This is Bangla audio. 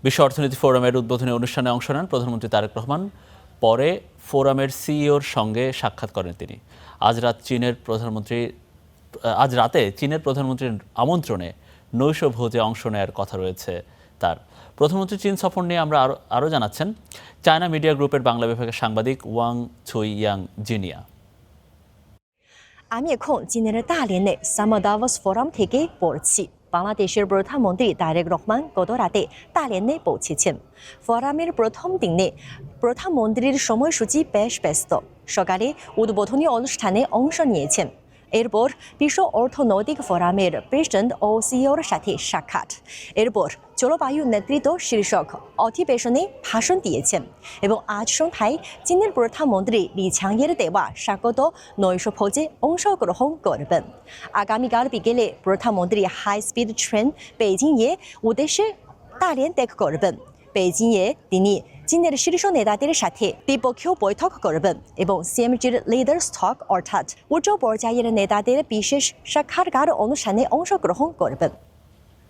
বিশ্ব অর্থনীতি ফোরামের উদ্বোধনী অনুষ্ঠানে অংশ নেন প্রধানমন্ত্রী তারেক রহমান। পরে ফোরামের সিইওর সঙ্গে সাক্ষাৎ করেন তিনি। আজ রাতে চীনের প্রধানমন্ত্রীর আমন্ত্রণে নৈশভোজে অংশ নেওয়ার কথা রয়েছে তার। প্রধানমন্ত্রী চীন সফর নিয়ে আমরা আরও জানাচ্ছেন চায়না মিডিয়া গ্রুপের বাংলা বিভাগের সাংবাদিক ওয়াং ছুই ইয়াং জিনিয়া। আমি এখন চীনের তাইওয়ানে সামার দাভোস ফোরাম থেকে পড়ছি। বাংলাদেশের প্রধানমন্ত্রী তারেক রহমান গত রাতে তাইওয়ানে পৌঁছেছেন। ফোরামের প্রথম দিনে প্রধানমন্ত্রীর সময়সূচি বেশ ব্যস্ত। সকালে উদ্বোধনী অনুষ্ঠানে অংশ নিয়েছেন। এরপর বিশ্ব অর্থনৈতিক ফোরামের প্রেসিডেন্ট ও সিইওর সাথে সাক্ষাৎ। এরপর জলবায়ু নেতৃত্ব শীর্ষক অধিবেশনে ভাষণ দিয়েছেন এবং আজ সন্ধ্যায় চীনের প্রধানমন্ত্রী লি ছিংয়ের দেওয়া স্বাগত নৈশভোজে অংশগ্রহণ করবেন। আগামীকাল বিকেলে প্রধানমন্ত্রী হাই স্পিড ট্রেন বেইজিংয়ে উদ্দেশ্যে তাইওয়ান ত্যাগ করবেন। বেইজিংয়ে তিনি চীনের শীর্ষ নেতাদের সাথে দ্বিপক্ষীয় বৈঠক করবেন এবং সিএমজির লিডার্স টক অর্থাৎ উচ্চ পর্যায়ের নেতাদের বিশেষ সাক্ষাৎকার অনুষ্ঠানে অংশগ্রহণ করবেন।